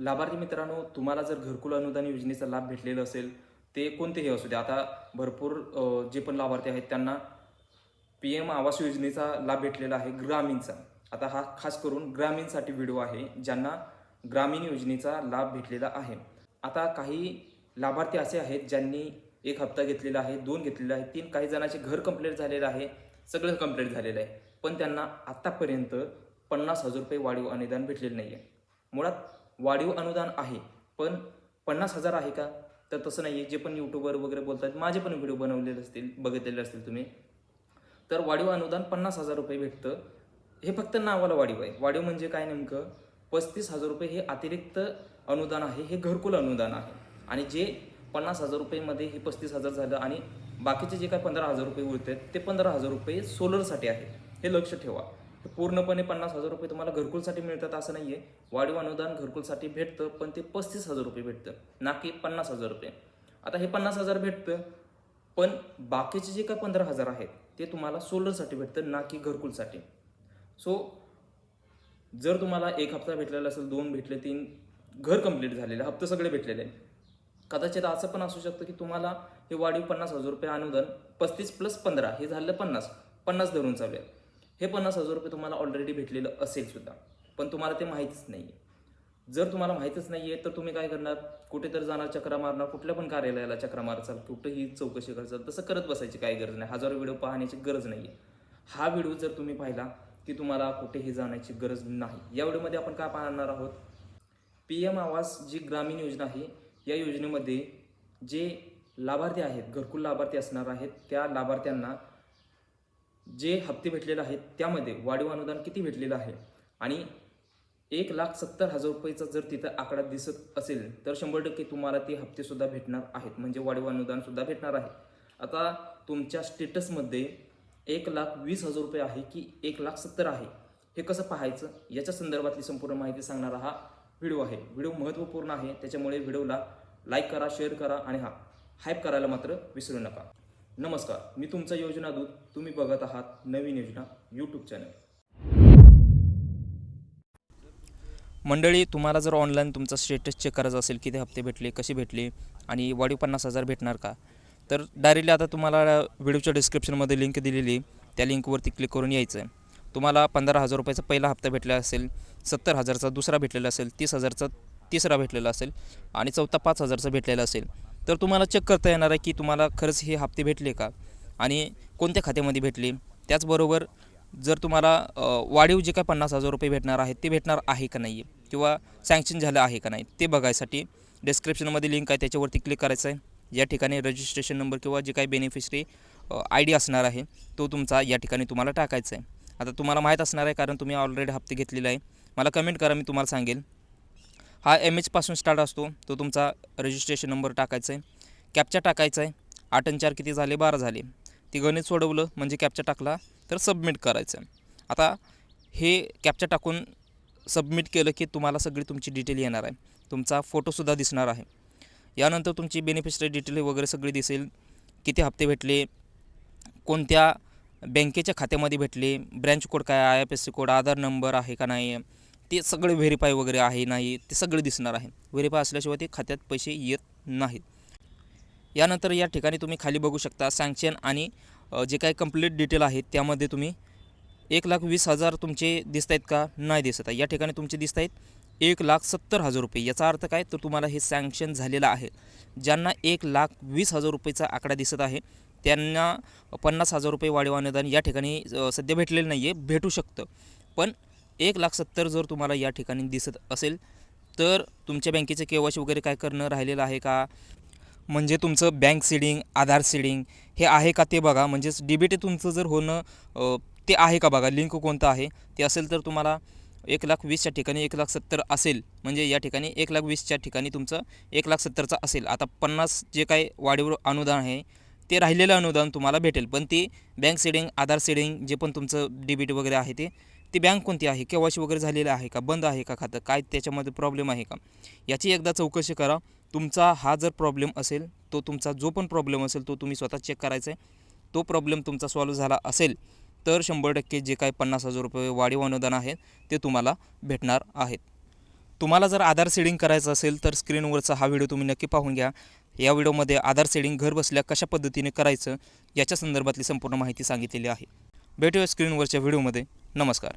लाभार्थी मित्रांनो, तुम्हाला जर घरकुल अनुदान योजनेचा लाभ भेटलेला असेल, ते कोणतेही असू दे. आता भरपूर जे पण लाभार्थी आहेत त्यांना PM आवास योजनेचा लाभ भेटलेला आहे ग्रामीणचा. आता हा खास करून ग्रामीणसाठी व्हिडिओ आहे, ज्यांना ग्रामीण योजनेचा लाभ भेटलेला आहे. आता काही लाभार्थी असे आहेत ज्यांनी 1 हप्ता घेतलेला आहे, 2 घेतलेला आहे, 3 काही जणांचे घर कंप्लीट झालेलं आहे, सगळं कंप्लीट झालेलं आहे. पण त्यांना आत्तापर्यंत ₹50,000 वाढीव अनुदान भेटलेलं नाही आहे. मुळात वाढीव अनुदान आहे, पण 50,000 आहे का? तर तसं नाही आहे. जे पण यूट्यूबर वगैरे बोलतात, माझे पण व्हिडिओ बनवलेले असतील, बघितलेले असतील तुम्ही, तर वाढीव अनुदान ₹50,000 भेटतं. हे फक्त नावाला वाढीव आहे. वाढीव म्हणजे काय नेमकं? ₹35,000 हे अतिरिक्त अनुदान आहे, हे घरकुल अनुदान आहे. आणि जे ₹50,000 मध्ये हे 35,000 झालं आणि बाकीचे जे काय ₹15,000 उरतात, ते ₹15,000 सोलरसाठी आहेत. हे लक्ष ठेवा. पूर्णपणे ₹50,000 तुम्हाला घरकुलसाठी मिळतात असं नाही आहे. वाढीव अनुदान घरकुलसाठी भेटतं, पण ते ₹35,000 भेटतं, ना की ₹50,000. आता हे 50,000 भेटतं, पण बाकीचे जे काय 15,000 आहेत ते तुम्हाला सोलरसाठी भेटतं, ना की घरकुलसाठी. सो जर तुम्हाला 1 हप्ता भेटलेला असेल, 2 भेटले, 3 घर कंप्लीट झालेले, हप्ते सगळे भेटलेले आहे. कदाचित असं पण असू शकतं की तुम्हाला हे वाढीव ₹50,000 अनुदान 35 + 15 हे झालं 50 धरून चालूया. हे ₹50,000 तुम्हाला ऑलरेडी भेटलेलं असेल सुद्धा, पण तुम्हाला ते माहीतच नाही आहे. जर तुम्हाला माहीतच नाही आहे तर तुम्ही काय करणार? कुठेतरी जाणार, चक्रा मारणार, कुठल्या पण कार्यालयाला चक्रा मारचाल, कुठेही चौकशी करचाल. तसं करत बसायची काही गरज नाही. हजारो व्हिडिओ पाहण्याची गरज नाही आहे. हा व्हिडिओ जर तुम्ही पाहिला की तुम्हाला कुठेही जाण्याची गरज नाही. या व्हिडिओमध्ये आपण काय पाहणार आहोत? PM आवास जी ग्रामीण योजना आहे, या योजनेमध्ये जे लाभार्थी आहेत, घरकुल लाभार्थी असणार आहेत, त्या लाभार्थ्यांना जे हप्ते भेटलेले आहेत त्यामध्ये वाढीव अनुदान किती भेटलेलं आहे आणि ₹1,70,000 जर तिथं आकडा दिसत असेल तर 100% तुम्हाला ते हप्तेसुद्धा भेटणार आहेत, म्हणजे वाढीव अनुदानसुद्धा भेटणार आहे. आता तुमच्या स्टेटसमध्ये ₹1,20,000 आहे की ₹1,70,000 आहे, हे कसं पाहायचं? याच्या संदर्भातली संपूर्ण माहिती सांगणारा हा व्हिडिओ आहे. व्हिडिओ महत्त्वपूर्ण आहे, त्याच्यामुळे व्हिडिओला लाईक करा, शेअर करा आणि हाईप करायला मात्र विसरू नका. नमस्कार, मी तुमचा योजना दूत. तुम्ही बघत आहात नवीन योजना यूट्यूब चॅनल. मंडळी, तुम्हाला जर ऑनलाईन तुमचा स्टेटस चेक करायचा असेल, किती हप्ते भेटले, कसे भेटले आणि वाढीव 50,000 भेटणार का, तर डायरेक्टली आता तुम्हाला व्हिडिओच्या डिस्क्रिप्शनमध्ये लिंक दिलेली, त्या लिंकवरती क्लिक करून यायचं आहे. तुम्हाला ₹15,000 पहिला हप्ता भेटला असेल, 70,000चा दुसरा भेटलेला असेल, 30,000चा तिसरा भेटलेला असेल आणि चौथा 5,000चा भेटलेला असेल, तर तुम्हाला चेक करता येणार आहे की तुम्हाला खरंच हे हप्ते भेटले का आणि कोणत्या खात्यामध्ये भेटले. त्याचबरोबर जर तुम्हाला वाढीव जे काय ₹50,000 भेटणार आहेत ते भेटणार आहे का नाही आहे किंवा सँक्शन झालं आहे का नाही ते बघायसाठी डिस्क्रिप्शनमध्ये लिंक आहे, त्याच्यावरती क्लिक करायचं आहे. या ठिकाणी रजिस्ट्रेशन नंबर किंवा जे काही बेनिफिशरी ID असणार आहे तो तुमचा या ठिकाणी तुम्हाला टाकायचा आहे. आता तुम्हाला माहीत असणार आहे कारण तुम्ही ऑलरेडी हप्ते घेतलेला आहे. मला कमेंट करा, मी तुम्हाला सांगेल. हा MH पासून स्टार्ट असतो, तो तुमचा रजिस्ट्रेशन नंबर टाकायचा आहे. कॅप्चा टाकायचा आहे. 8 आणि 4 किती झाले? 12 झाले. ती गणित सोडवलं म्हणजे कॅप्चा टाकला तर सबमिट करायचं आहे. आता हे कॅप्चा टाकून सबमिट केलं की तुम्हाला सगळी तुमची डिटेल येणार आहे. तुमचा फोटोसुद्धा दिसणार आहे. यानंतर तुमची बेनिफिशरी डिटेल वगैरे सगळी दिसेल. किती हप्ते भेटले, कोणत्या बँकेच्या खात्यामध्ये भेटले, ब्रँच कोड काय, IFSC कोड, आधार नंबर आहे का नाही, ते सगळे व्हेरीफाय वगैरे आहे नाही ते सगळे दिसणार आहे. व्हेरीफाय असल्याशिवाय ते खात्यात पैसे येत नाहीत. यानंतर या ठिकाणी तुम्ही खाली बघू शकता सँक्शन आणि जे काही कंप्लीट डिटेल आहेत त्यामध्ये तुम्ही 1,20,000 तुमचे दिसत आहेत का? नाही दिसत आहे. या ठिकाणी तुमचे दिसत आहेत ₹1,70,000. याचा अर्थ काय? तर तुम्हाला हे सँक्शन झालेलं आहे. ज्यांना ₹1,20,000चा आकडा दिसत आहे त्यांना ₹50,000 वाढीव अनुदान या ठिकाणी सध्या भेटलेलं नाही आहे, भेटू शकतं. पण 1,70,000 जर तुम्हाला या ठिकाणी दिसत असेल तर तुमच्या बँकेचे KYC वगैरे काय करणं राहिलेलं आहे का, म्हणजे तुमचं बँक सीडिंग, आधार सीडिंग हे आहे का ते बघा. म्हणजेच DBT तुमचं जर होणं ते आहे का बघा. लिंक कोणतं आहे ते असेल तर तुम्हाला 1,20,000च्या ठिकाणी 1,70,000 असेल, म्हणजे या ठिकाणी 1,20,000च्या ठिकाणी तुमचं 1,70,000चा असेल. आता 50 जे काही वाढीव अनुदान आहे ते राहिलेलं अनुदान तुम्हाला भेटेल, पण ते बँक सीडिंग, आधार सीडिंग जे पण तुमचं DBT वगैरे आहे ती बँक कोणती आहे, KYC वगैरे झालेलं आहे का, बंद आहे का खातं, काय त्याच्यामध्ये प्रॉब्लेम आहे का, याची एकदा चौकशी करा. तुमचा हा जर प्रॉब्लेम असेल, तो तुमचा जो पण प्रॉब्लेम असेल तो तुम्ही स्वतः चेक करायचा आहे. तो प्रॉब्लेम तुमचा सॉल्व्ह झाला असेल तर 100% जे काही ₹50,000 वाढीव अनुदान आहे ते तुम्हाला भेटणार आहेत. तुम्हाला जर आधार सेडिंग करायचं असेल तर स्क्रीनवरचा हा व्हिडिओ तुम्ही नक्की पाहून घ्या. या व्हिडिओमध्ये आधार सेडिंग घर बसल्या कशा पद्धतीने करायचं याच्या संदर्भातली संपूर्ण माहिती सांगितलेली आहे. भेटूया स्क्रीनवरच्या व्हिडिओमध्ये. नमस्कार.